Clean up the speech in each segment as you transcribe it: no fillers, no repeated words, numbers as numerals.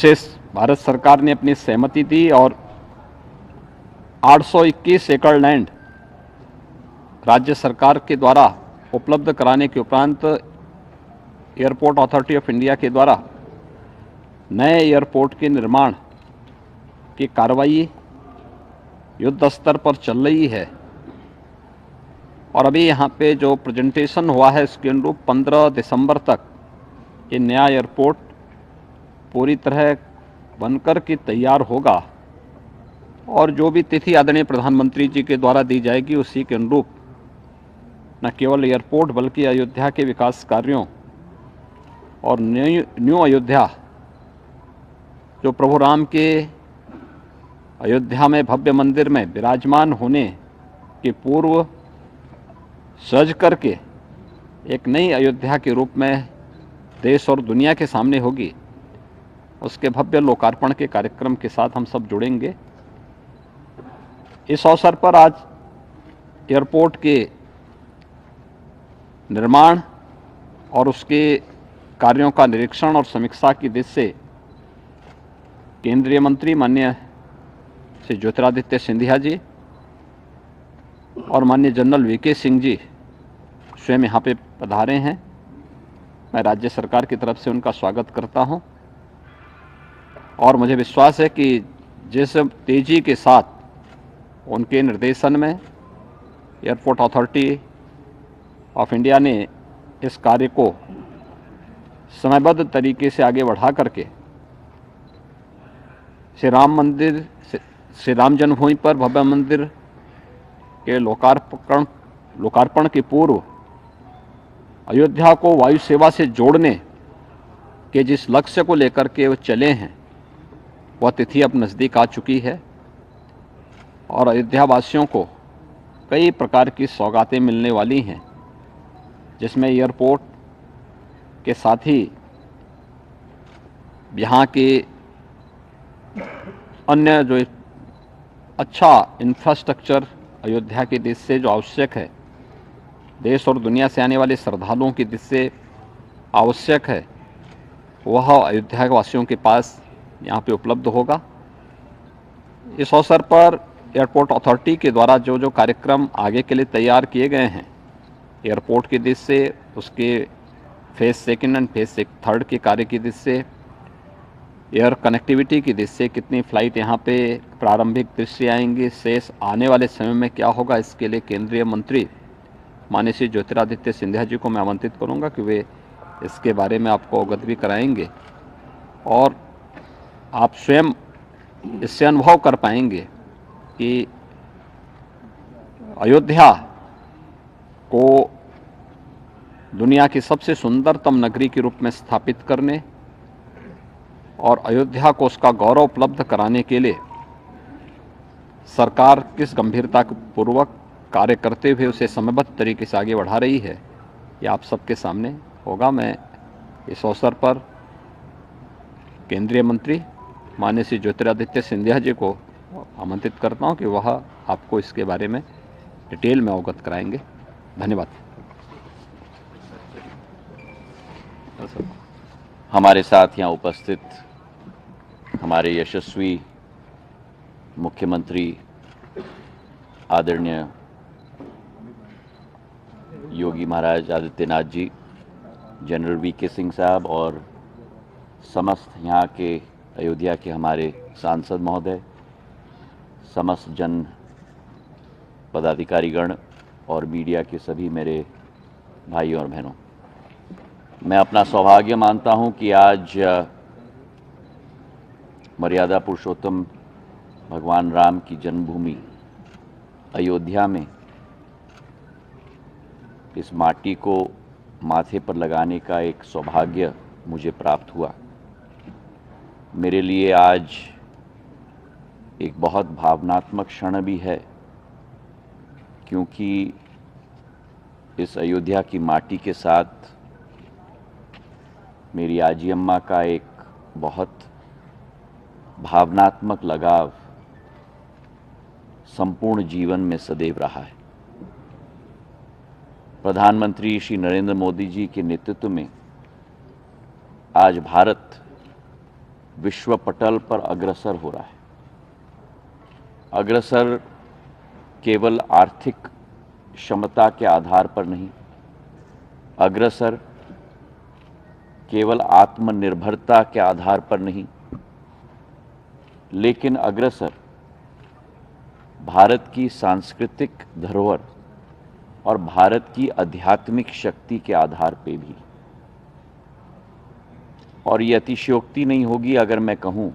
उसे भारत सरकार ने अपनी सहमति दी और 821 एकड़ लैंड राज्य सरकार के द्वारा उपलब्ध कराने के उपरांत एयरपोर्ट अथॉरिटी ऑफ इंडिया के द्वारा नए एयरपोर्ट के निर्माण की कार्रवाई युद्ध स्तर पर चल रही है। और अभी यहाँ पे जो प्रेजेंटेशन हुआ है इसके अनुरूप 15 दिसंबर तक ये नया एयरपोर्ट पूरी तरह बनकर के तैयार होगा और जो भी तिथि आदरणीय प्रधानमंत्री जी के द्वारा दी जाएगी उसी के अनुरूप न केवल एयरपोर्ट बल्कि अयोध्या के विकास कार्यों और न्यू अयोध्या जो प्रभु राम के अयोध्या में भव्य मंदिर में विराजमान होने के पूर्व सज करके एक नई अयोध्या के रूप में देश और दुनिया के सामने होगी, उसके भव्य लोकार्पण के कार्यक्रम के साथ हम सब जुड़ेंगे। इस अवसर पर आज एयरपोर्ट के निर्माण और उसके कार्यों का निरीक्षण और समीक्षा की दृष्टि से केंद्रीय मंत्री माननीय श्री ज्योतिरादित्य सिंधिया जी और माननीय जनरल वीके सिंह जी स्वयं यहाँ पे पधारे हैं। मैं राज्य सरकार की तरफ से उनका स्वागत करता हूँ और मुझे विश्वास है कि जिस तेजी के साथ उनके निर्देशन में एयरपोर्ट अथॉरिटी ऑफ इंडिया ने इस कार्य को समयबद्ध तरीके से आगे बढ़ा करके श्री राम जन्मभूमि पर भव्य मंदिर के लोकार्पण के पूर्व अयोध्या को वायु सेवा से जोड़ने के जिस लक्ष्य को लेकर के वो चले हैं वह तिथि अब नज़दीक आ चुकी है और अयोध्या वासियों को कई प्रकार की सौगातें मिलने वाली हैं, जिसमें एयरपोर्ट के साथ ही यहाँ के अन्य जो अच्छा इंफ्रास्ट्रक्चर अयोध्या की दृष्टि से जो आवश्यक है, देश और दुनिया से आने वाले श्रद्धालुओं की दृष्टि से आवश्यक है, वह अयोध्या के वासियों के पास यहाँ पे उपलब्ध होगा। इस अवसर पर एयरपोर्ट अथॉरिटी के द्वारा जो जो कार्यक्रम आगे के लिए तैयार किए गए हैं, एयरपोर्ट की दृष्टि से उसके phase second and phase third के कार्य की दृष्टि से, एयर कनेक्टिविटी की दृष्टि से कितनी फ़्लाइट यहाँ पे प्रारंभिक दृष्टि आएंगी, शेष आने वाले समय में क्या होगा, इसके लिए केंद्रीय मंत्री माननीय श्री ज्योतिरादित्य सिंधिया जी को मैं आमंत्रित करूँगा कि वे इसके बारे में आपको अवगत भी कराएंगे और आप स्वयं इससे अनुभव कर पाएंगे कि अयोध्या को दुनिया की सबसे सुंदरतम नगरी के रूप में स्थापित करने और अयोध्या को उसका गौरव उपलब्ध कराने के लिए सरकार किस गंभीरता पूर्वक कार्य करते हुए उसे समयबद्ध तरीके से आगे बढ़ा रही है, ये आप सबके सामने होगा। मैं इस अवसर पर केंद्रीय मंत्री माननीय श्री ज्योतिरादित्य सिंधिया जी को आमंत्रित करता हूं कि वह आपको इसके बारे में डिटेल में अवगत कराएंगे। धन्यवाद। हमारे साथ यहाँ उपस्थित हमारे यशस्वी मुख्यमंत्री आदरणीय योगी महाराज आदित्यनाथ जी, जनरल वीके सिंह साहब और समस्त यहाँ के अयोध्या के हमारे सांसद महोदय, समस्त जन पदाधिकारीगण और मीडिया के सभी मेरे भाइयों और बहनों, मैं अपना सौभाग्य मानता हूँ कि आज मर्यादा पुरुषोत्तम भगवान राम की जन्मभूमि अयोध्या में इस माटी को माथे पर लगाने का एक सौभाग्य मुझे प्राप्त हुआ। मेरे लिए आज एक बहुत भावनात्मक क्षण भी है, क्योंकि इस अयोध्या की माटी के साथ मेरी आजी अम्मा का एक बहुत भावनात्मक लगाव संपूर्ण जीवन में सदैव रहा है। प्रधानमंत्री श्री नरेंद्र मोदी जी के नेतृत्व में आज भारत विश्व पटल पर अग्रसर हो रहा है। अग्रसर केवल आर्थिक क्षमता के आधार पर नहीं, अग्रसर केवल आत्मनिर्भरता के आधार पर नहीं, लेकिन अग्रसर भारत की सांस्कृतिक धरोहर और भारत की आध्यात्मिक शक्ति के आधार पे भी। और ये अतिशयोक्ति नहीं होगी अगर मैं कहूं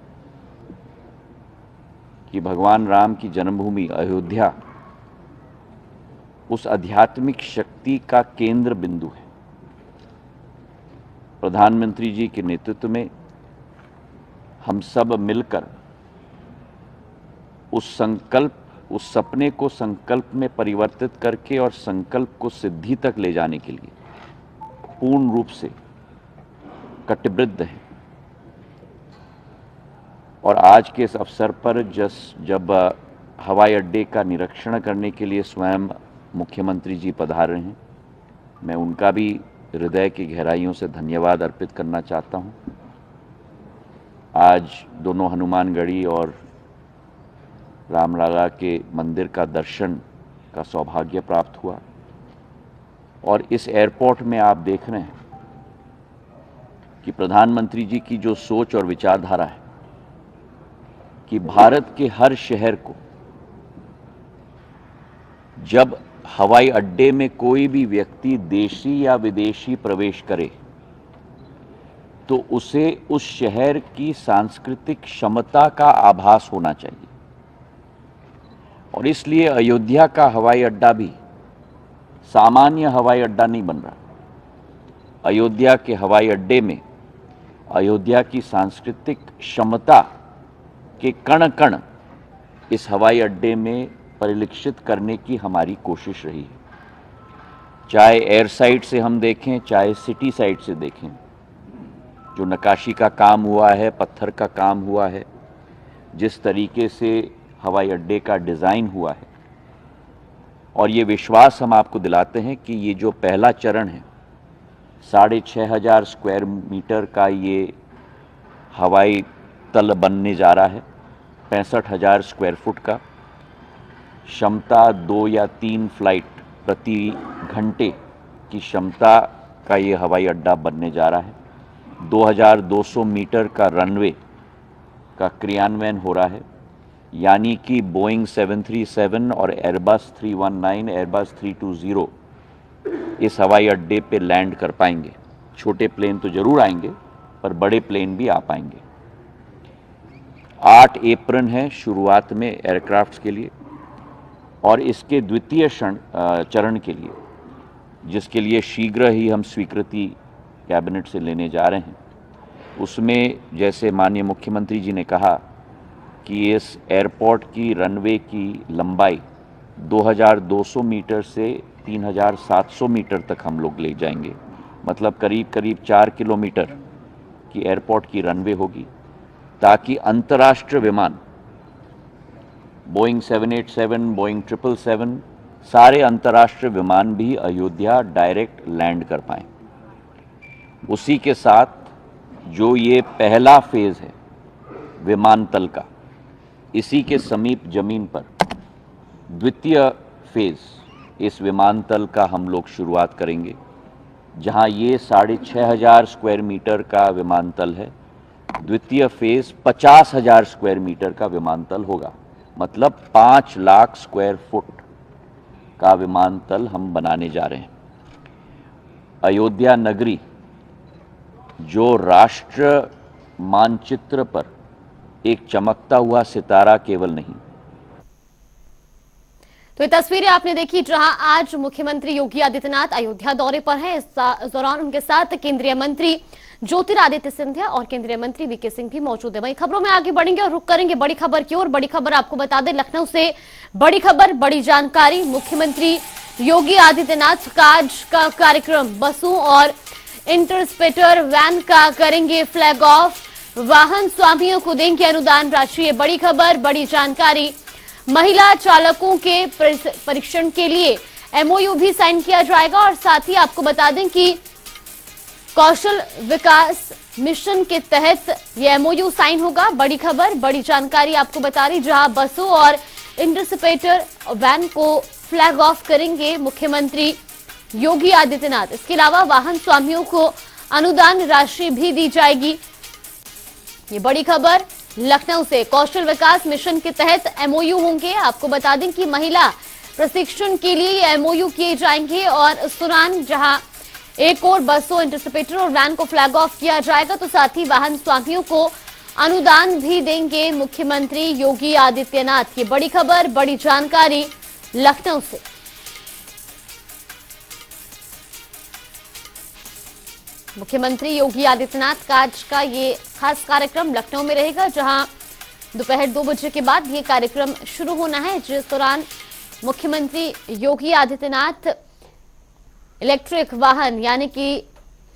कि भगवान राम की जन्मभूमि अयोध्या उस आध्यात्मिक शक्ति का केंद्र बिंदु है। प्रधानमंत्री जी के नेतृत्व में हम सब मिलकर उस सपने को संकल्प में परिवर्तित करके और संकल्प को सिद्धि तक ले जाने के लिए पूर्ण रूप से कटिबद्ध हैं। और आज के इस अवसर पर जब हवाई अड्डे का निरीक्षण करने के लिए स्वयं मुख्यमंत्री जी पधार रहे हैं, मैं उनका भी हृदय की गहराइयों से धन्यवाद अर्पित करना चाहता हूं। आज दोनों हनुमानगढ़ी और रामलला के मंदिर का दर्शन का सौभाग्य प्राप्त हुआ। और इस एयरपोर्ट में आप देख रहे हैं कि प्रधानमंत्री जी की जो सोच और विचारधारा है कि भारत के हर शहर को जब हवाई अड्डे में कोई भी व्यक्ति देशी या विदेशी प्रवेश करे तो उसे उस शहर की सांस्कृतिक क्षमता का आभास होना चाहिए। और इसलिए अयोध्या का हवाई अड्डा भी सामान्य हवाई अड्डा नहीं बन रहा। अयोध्या के हवाई अड्डे में अयोध्या की सांस्कृतिक क्षमता के कण कण इस हवाई अड्डे में परिलक्षित करने की हमारी कोशिश रही है। चाहे एयर साइड से हम देखें, चाहे सिटी साइड से देखें, जो नक्काशी का काम हुआ है, पत्थर का काम हुआ है, जिस तरीके से हवाई अड्डे का डिज़ाइन हुआ है। और ये विश्वास हम आपको दिलाते हैं कि ये जो पहला चरण है, 6,500 स्क्वायर मीटर का ये हवाई तल बनने जा रहा है, 65,000 स्क्वायर फुट का, क्षमता 2 या 3 फ्लाइट प्रति घंटे की क्षमता का ये हवाई अड्डा बनने जा रहा है। 2,200 मीटर का रनवे का क्रियान्वयन हो रहा है, यानी कि बोइंग 737 और एयरबस 319, एयरबस 320 इस हवाई अड्डे पे लैंड कर पाएंगे। छोटे प्लेन तो जरूर आएंगे, पर बड़े प्लेन भी आ पाएंगे। 8 एप्रन है शुरुआत में एयरक्राफ्ट्स के लिए, और इसके द्वितीय चरण के लिए, जिसके लिए शीघ्र ही हम स्वीकृति कैबिनेट से लेने जा रहे हैं, उसमें जैसे माननीय मुख्यमंत्री जी ने कहा कि इस एयरपोर्ट की रनवे की लंबाई 2,200 मीटर से 3,700 मीटर तक हम लोग ले जाएंगे। मतलब करीब करीब 4 किलोमीटर की एयरपोर्ट की रनवे होगी, ताकि अंतर्राष्ट्रीय विमान बोइंग 787, बोइंग 777 सारे अंतर्राष्ट्रीय विमान भी अयोध्या डायरेक्ट लैंड कर पाएं। उसी के साथ जो ये पहला फेज़ है विमानतल का, इसी के समीप ज़मीन पर द्वितीय फेज़ इस विमानतल का हम लोग शुरुआत करेंगे, जहां ये 6,500 स्क्वायर मीटर का विमानतल है। द्वितीय फेज़ 50,000 स्क्वायर मीटर का विमानतल होगा, मतलब 5 लाख स्क्वायर फुट का विमानतल हम बनाने जा रहे हैं। अयोध्या नगरी जो राष्ट्र मानचित्र पर एक चमकता हुआ सितारा केवल नहीं। तो ये तस्वीरें आपने देखी जहां आज मुख्यमंत्री योगी आदित्यनाथ अयोध्या दौरे पर हैं। इस दौरान उनके साथ केंद्रीय मंत्री ज्योतिरादित्य सिंधिया और केंद्रीय मंत्री वीके सिंह भी मौजूद है। वहीं खबरों में आगे बढ़ेंगे और रुक करेंगे बड़ी खबर की ओर। बड़ी खबर आपको बता दें, लखनऊ से बड़ी खबर, बड़ी जानकारी। मुख्यमंत्री योगी आदित्यनाथ का आज का कार्यक्रम बसों और इंटरस्पेटर वैन का करेंगे फ्लैग ऑफ, वाहन स्वामियों को देंगे अनुदान राशि। बड़ी खबर, बड़ी जानकारी। महिला चालकों के परीक्षण के लिए एमओयू भी साइन किया जाएगा। और साथ ही आपको बता दें कि कौशल विकास मिशन के तहत ये एमओयू साइन होगा। बड़ी खबर, बड़ी जानकारी आपको बता रही, जहां बसों और इंटरसेप्टर वैन को फ्लैग ऑफ करेंगे मुख्यमंत्री योगी आदित्यनाथ। इसके अलावा वाहन स्वामियों को अनुदान राशि भी दी जाएगी। ये बड़ी खबर लखनऊ से। कौशल विकास मिशन के तहत एमओयू होंगे। आपको बता दें कि महिला प्रशिक्षण के लिए ये एमओयू किए जाएंगे और इस दौरान जहां एक और बसों, इंटरसेप्टर और वैन को फ्लैग ऑफ किया जाएगा, तो साथ ही वाहन स्वामियों को अनुदान भी देंगे मुख्यमंत्री योगी आदित्यनाथ। ये बड़ी खबर, बड़ी जानकारी लखनऊ से। मुख्यमंत्री योगी आदित्यनाथ का आज का ये खास कार्यक्रम लखनऊ में रहेगा, जहां दोपहर 2 बजे के बाद ये कार्यक्रम शुरू होना है, जिस दौरान मुख्यमंत्री योगी आदित्यनाथ इलेक्ट्रिक वाहन यानी कि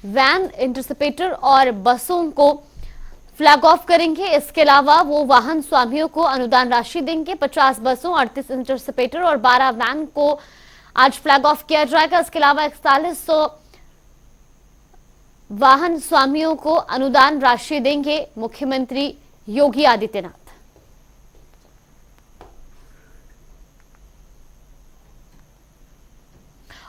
वैन, इंटरसेप्टर और बसों को फ्लैग ऑफ करेंगे। इसके अलावा वो वाहन स्वामियों को अनुदान राशि देंगे। 50 बसों, 38 इंटरसेप्टर और 12 वैन को आज फ्लैग ऑफ किया जाएगा। इसके अलावा 4100 वाहन स्वामियों को अनुदान राशि देंगे मुख्यमंत्री योगी आदित्यनाथ।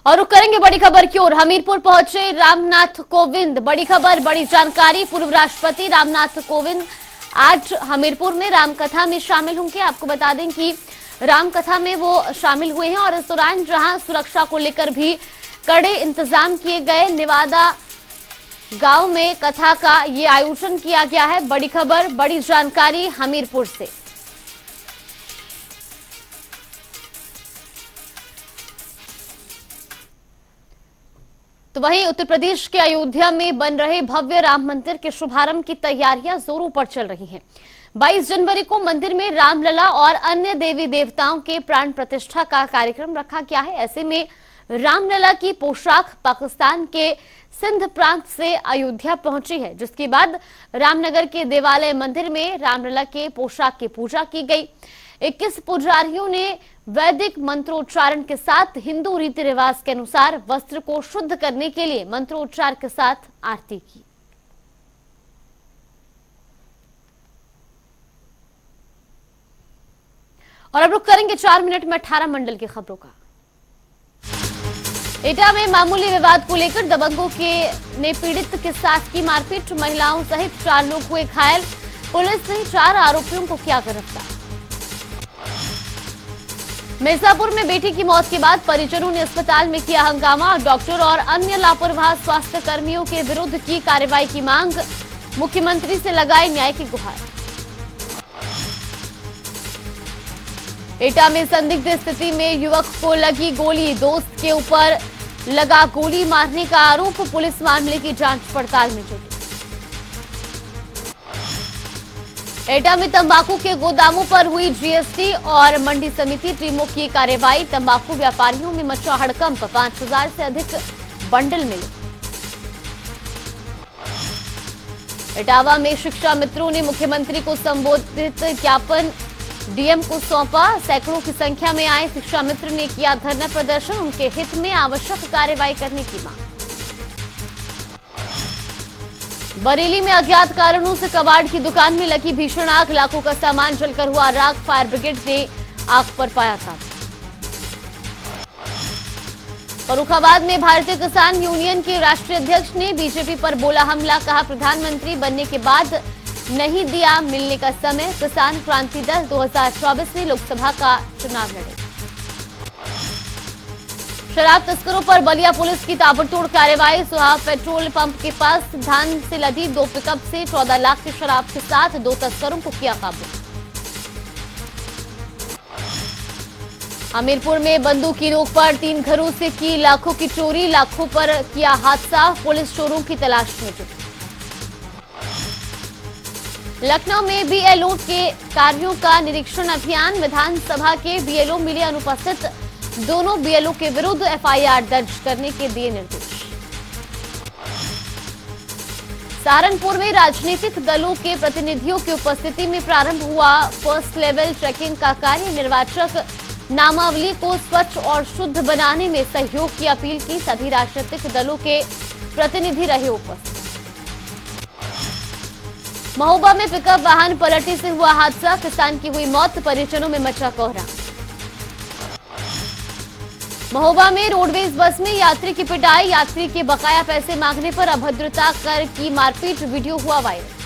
और रुक करेंगे बड़ी खबर की ओर। हमीरपुर पहुंचे रामनाथ कोविंद। बड़ी खबर, बड़ी जानकारी। पूर्व राष्ट्रपति रामनाथ कोविंद आज हमीरपुर में रामकथा में शामिल होंगे। आपको बता दें कि रामकथा में वो शामिल हुए हैं और इस दौरान जहां सुरक्षा को लेकर भी कड़े इंतजाम किए गए। नेवादा गांव में कथा का ये आयोजन किया गया है। बड़ी खबर, बड़ी जानकारी हमीरपुर से। तो वहीं उत्तर प्रदेश के अयोध्या में बन रहे भव्य राम मंदिर के शुभारंभ की तैयारियां जोरों पर चल रही हैं। 22 जनवरी को मंदिर में रामलला और अन्य देवी देवताओं के प्राण प्रतिष्ठा का कार्यक्रम रखा गया है। ऐसे में रामलला की पोशाक पाकिस्तान के सिंध प्रांत से अयोध्या पहुंची है, जिसके बाद रामनगर के देवालय मंदिर में रामलला के पोशाक की पूजा की गई। 21 पुजारियों ने वैदिक मंत्रोच्चारण के साथ हिंदू रीति रिवाज के अनुसार वस्त्र को शुद्ध करने के लिए मंत्रोच्चार के साथ आरती की। और अब रुक करेंगे 4 मिनट में 18 मंडल की खबरों का। एटा में मामूली विवाद को लेकर दबंगों ने पीड़ित के साथ की मारपीट। महिलाओं सहित 4 लोग हुए घायल। पुलिस ने 4 आरोपियों को किया गिरफ्तार। मिर्जापुर में बेटी की मौत के बाद परिजनों ने अस्पताल में किया हंगामा। डॉक्टर और अन्य लापरवाह स्वास्थ्य कर्मियों के विरुद्ध की कार्रवाई की मांग। मुख्यमंत्री से लगाई न्याय की गुहार। एटा में संदिग्ध स्थिति में युवक को लगी गोली। दोस्त के ऊपर लगा गोली मारने का आरोप। पुलिस मामले की जांच पड़ताल में जुटी। एटा में तंबाकू के गोदामों पर हुई जीएसटी और मंडी समिति टीमों की कार्रवाई। तंबाकू व्यापारियों में मचा हड़कंप। 5000 से अधिक बंडल मिले। इटावा में शिक्षा मित्रों ने मुख्यमंत्री को संबोधित ज्ञापन डीएम को सौंपा। सैकड़ों की संख्या में आए शिक्षा मित्र ने किया धरना प्रदर्शन। उनके हित में आवश्यक कार्रवाई करने की मांग। बरेली में अज्ञात कारणों से कबाड़ की दुकान में लगी भीषण आग। लाखों का सामान जलकर हुआ राख। फायर ब्रिगेड ने आग पर पाया था। फर्रुखाबाद में भारतीय किसान यूनियन के राष्ट्रीय अध्यक्ष ने बीजेपी पर बोला हमला। कहा प्रधानमंत्री बनने के बाद नहीं दिया मिलने का समय। किसान क्रांति दल 2024 में लोकसभा का चुनाव लड़े। शराब तस्करों पर बलिया पुलिस की ताबड़तोड़ कार्रवाई। सुहाग पेट्रोल पंप के पास धान से लदी 2 पिकअप से 14 लाख की शराब के साथ 2 तस्करों को किया काबू। हमीरपुर में बंदूक की नोक पर 3 घरों से की लाखों की चोरी। लाखों पर किया हादसा। पुलिस चोरों की तलाश में जुटी। लखनऊ में बीएलओ के कार्यों का निरीक्षण अभियान। विधानसभा के बीएलओ मिले अनुपस्थित। दोनों बीएलओ के विरुद्ध एफआईआर दर्ज करने के दिए निर्देश। सहारनपुर में राजनीतिक दलों के प्रतिनिधियों की उपस्थिति में प्रारंभ हुआ फर्स्ट लेवल चेकिंग का कार्य। निर्वाचक नामावली को स्वच्छ और शुद्ध बनाने में सहयोग की अपील की। सभी राजनीतिक दलों के प्रतिनिधि रहे उपस्थित। महोबा में पिकअप वाहन पलटने से हुआ हादसा, किसान की हुई मौत, परिजनों में मचा कोहराम। महोबा में रोडवेज बस में यात्री की पिटाई, यात्री के बकाया पैसे मांगने पर अभद्रता कर की मारपीट, वीडियो हुआ वायरल।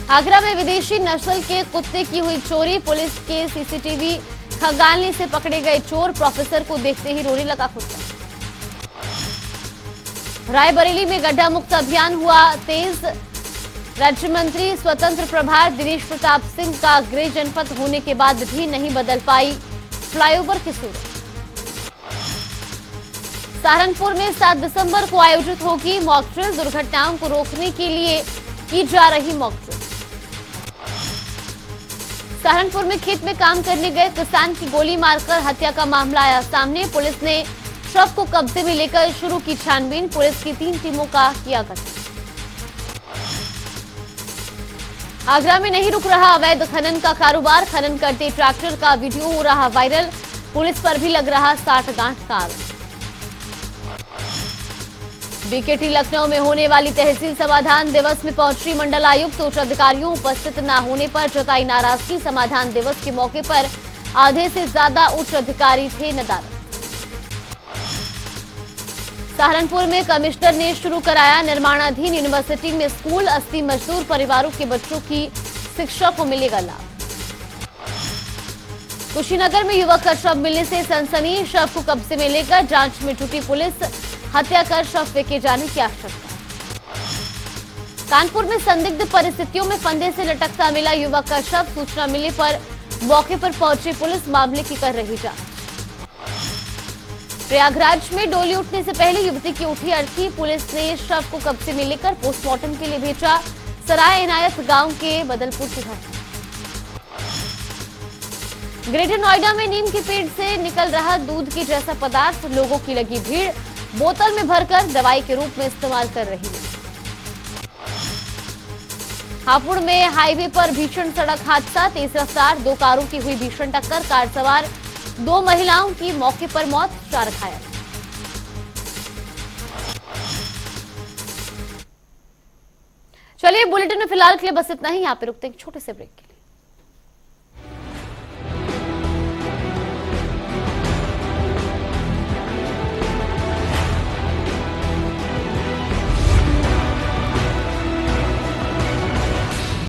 आगरा में विदेशी नस्ल के कुत्ते की हुई चोरी, पुलिस के सीसीटीवी खंगालने से पकड़े गए चोर, प्रोफेसर को देखते ही रोने लगा कुत्ता। रायबरेली में गड्ढा मुक्त अभियान हुआ तेज, राज्य मंत्री स्वतंत्र प्रभार दिनेश प्रताप सिंह का गृह जनपद होने के बाद भी नहीं बदल पाई फ्लाईओवर की सूरत। सहारनपुर में 7 दिसंबर को आयोजित होगी मॉक ड्रिल, दुर्घटनाओं को रोकने के लिए की जा रही मॉक ड्रिल। सहारनपुर में खेत में काम करने गए किसान की गोली मारकर हत्या का मामला आया सामने, पुलिस ने शव को कब्जे में लेकर शुरू की छानबीन, पुलिस की 3 टीमों का किया गठन। आगरा में नहीं रुक रहा अवैध खनन का कारोबार, खनन करते ट्रैक्टर का वीडियो हो रहा वायरल, पुलिस पर भी लग रहा 60 गांठ का आरोप। बीकेटी लखनऊ में होने वाली तहसील समाधान दिवस में पहुंची मंडल आयुक्त, उच्च अधिकारियों उपस्थित न होने पर जताई नाराजगी, समाधान दिवस के मौके पर आधे से ज्यादा उच्च अधिकारी थे नदारद। सहारनपुर में कमिश्नर ने शुरू कराया निर्माणाधीन यूनिवर्सिटी में स्कूल, 80 मजदूर परिवारों के बच्चों की शिक्षा को मिलेगा लाभ। कुशीनगर में युवक का शव मिलने से सनसनी, शव को कब्जे में लेकर जांच में जुटी पुलिस, हत्या कर शव फेंके जाने की आशंका। कानपुर में संदिग्ध परिस्थितियों में फंदे से लटकता मिला युवक का शव, सूचना मिलने पर मौके पर पहुंची पुलिस, मामले की कर रही जांच। प्रयागराज में डोली उठने से पहले युवती की उठी अर्थी, पुलिस ने शव को कब्जे में लेकर पोस्टमार्टम के लिए भेजा। सराय इनायत गांव के बदलपुर की घटना। ग्रेटर नोएडा में नीम के पेड़ से निकल रहा दूध के जैसा पदार्थ, लोगों की लगी भीड़, बोतल में भरकर दवाई के रूप में इस्तेमाल कर रही है। हापुड़ में हाईवे पर भीषण सड़क हादसा, तेज रफ्तार 2 कारों की हुई भीषण टक्कर, कार सवार 2 महिलाओं की मौके पर मौत, 4 घायल। चलिए बुलेटिन में फिलहाल के लिए बस इतना ही, यहाँ पे रुकते हैं छोटे से ब्रेक के लिए।